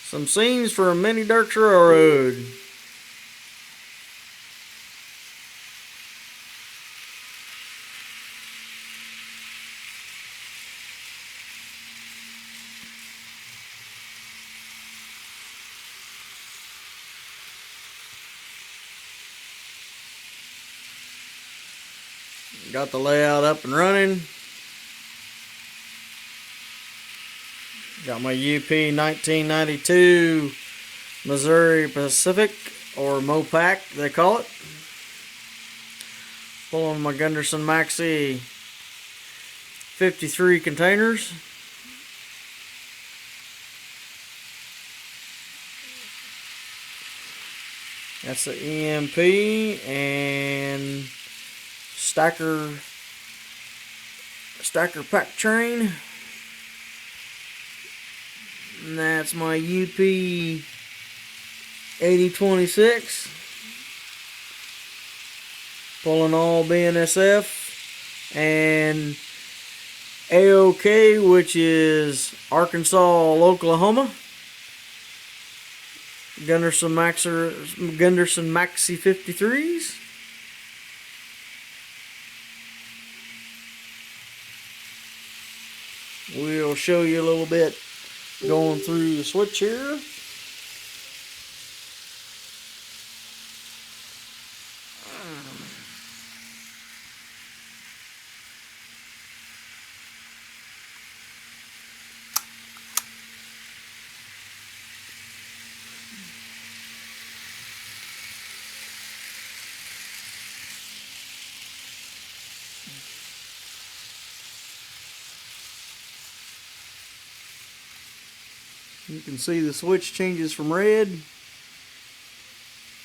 Some scenes for a mini dirt railroad. Got the layout up and running. Got my UP 1992 Missouri Pacific, or Mopac they call it. Pulling my Gunderson Maxi 53 containers. That's the EMP and stacker pack train. And that's my UP 8026. Pulling all BNSF and AOK, which is Arkansas, Oklahoma. Gunderson Maxi 53s. We'll show you a little bit going through the switch here. You can see the switch changes from red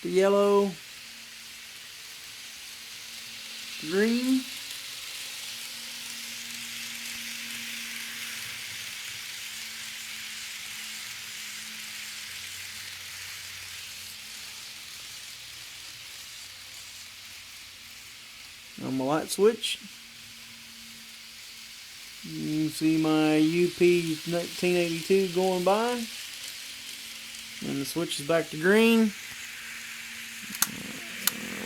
to yellow to green. On my light switch, you can see my UP 1982 going by, and the switch is back to green.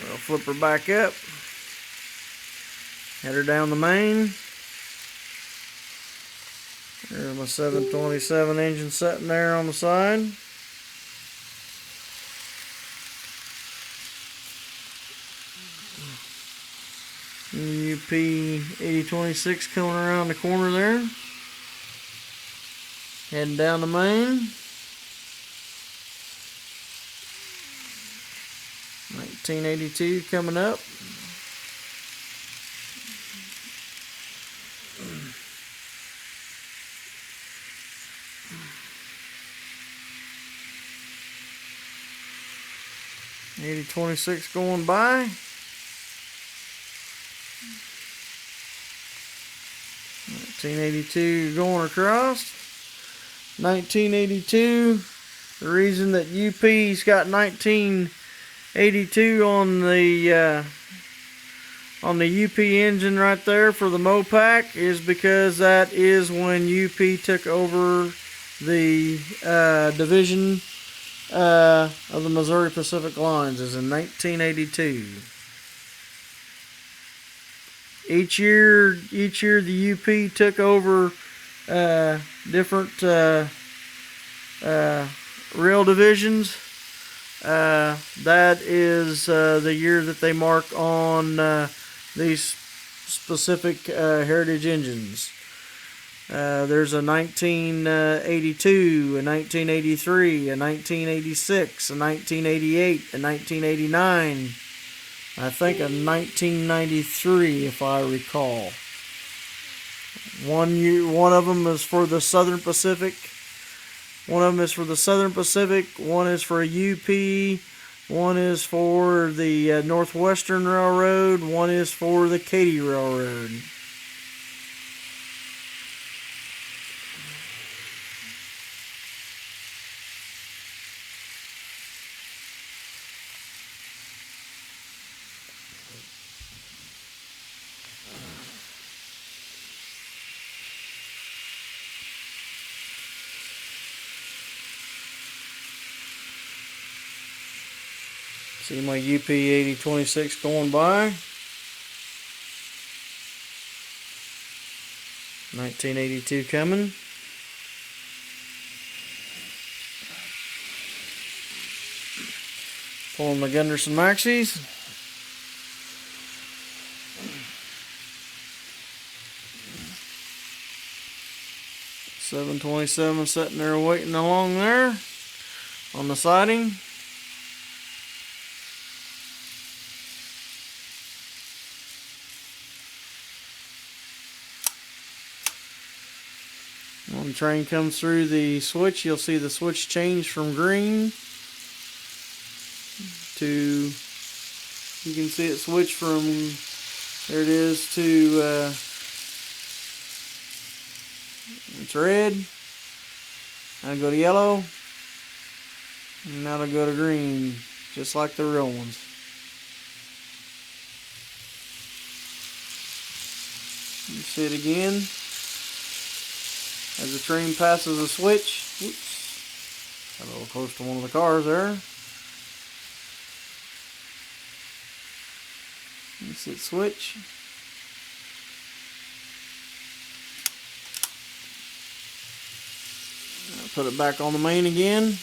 We'll flip her back up, head her down the main. There's my 727 engine sitting there on the side. UP 8026 coming around the corner there. Heading down the main. 1982 coming up. $80.26 going by. 1982 going across. 1982. The reason that UP's got 1982 on the UP engine right there for the Mopac is because that is when UP took over the division of the Missouri Pacific Lines, is in 1982. Each year the UP took over different rail divisions. That is the year that they mark on these specific heritage engines. There's a 1982, a 1983, a 1986, a 1988, a 1989. I think a 1993, if I recall. One of them is for the Southern Pacific. One of them is for the Southern Pacific. One is for a UP. One is for the Northwestern Railroad. One is for the Katy Railroad. See my UP8026 going by. 1982 coming. Pulling the Gunderson Maxis. .727 sitting there waiting along there on the siding. When the train comes through the switch, you'll see the switch change from green to, you can see it switch from, there it is, to it's red. Now go to yellow, and now it'll go to green, just like the real ones. You see it again as the train passes a switch. Oops, got a little close to one of the cars there. You see it switch. Put it back on the main again.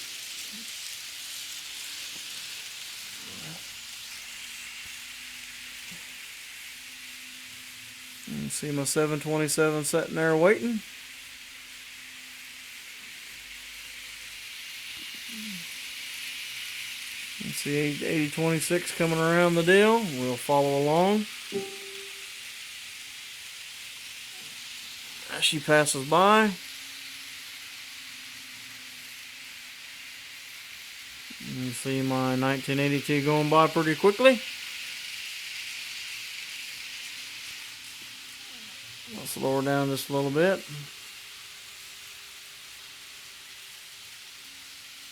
And see my 727 sitting there waiting. And see 8026 coming around the deal. We'll follow along as she passes by. You see my 1982 going by pretty quickly. I'll slow her down just a little bit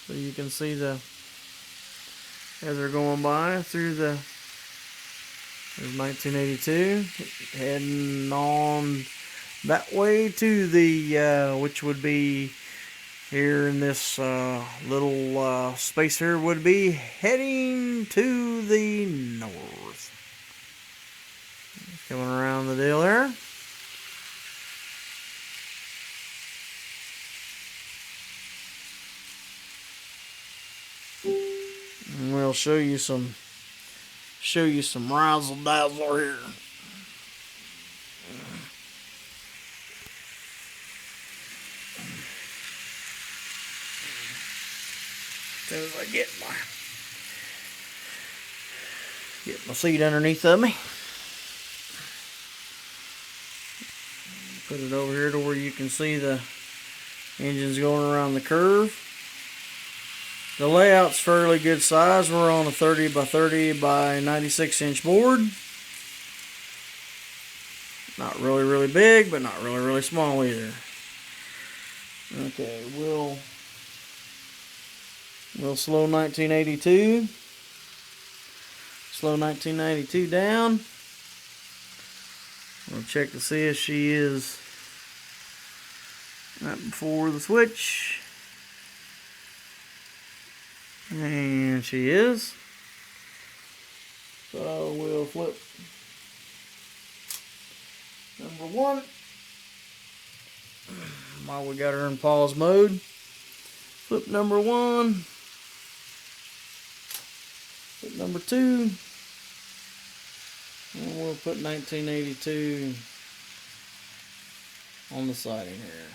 so you can see the, as they're going by through the, there's 1982 heading on that way to the which would be here in this little space here, would be heading to the north. Coming around the deal there. And we'll show you some razzle dazzle here. As soon as I get my seat underneath of me, put it over here to where you can see the engines going around the curve. The layout's fairly good size. We're on a 30 by 30 by 96 inch board. Not really big, but not really small either. Okay, we'll slow 1982. Slow 1992 down. We'll check to see if she is right before the switch. And she is. So we'll flip number one. While we got her in pause mode. Flip number one. Flip number two. And we'll put 1982 on the siding here.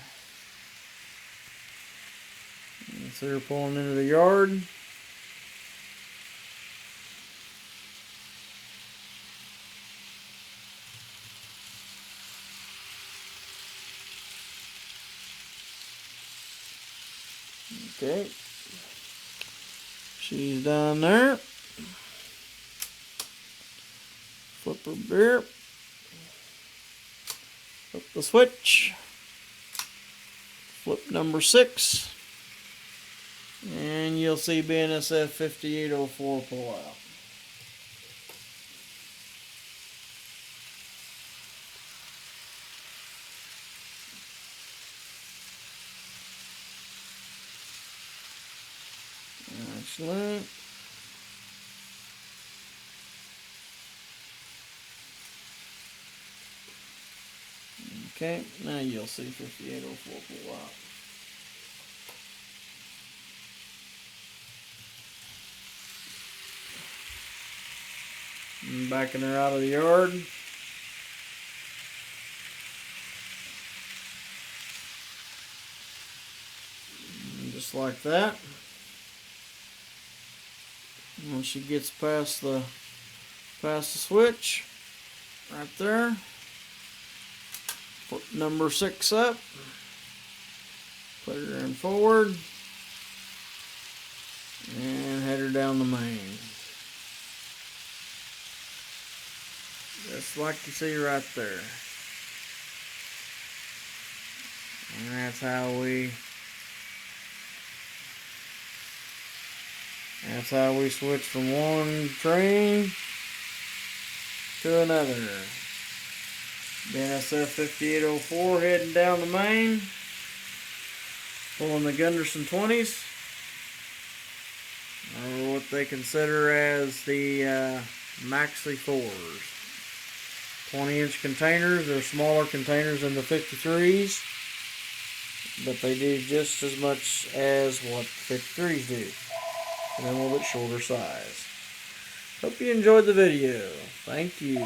And so we're pulling into the yard. Okay, she's down there. Flip her beer. Flip the switch. Flip number 6. And you'll see BNSF 5804 pull out. Excellent. Okay, now you'll see 5804 pull out. And backing her out of the yard. And just like that. When she gets past the switch, right there, put number 6 up, put her in forward, and head her down the main. Just like you see right there. And that's how we switch from one train to another. BNSF 5804 heading down the main, pulling the Gunderson 20s, or what they consider as the Maxi 4s. 20-inch containers. They're smaller containers than the 53s, but they do just as much as what the 53s do, and a little bit shorter size. Hope you enjoyed the video. Thank you.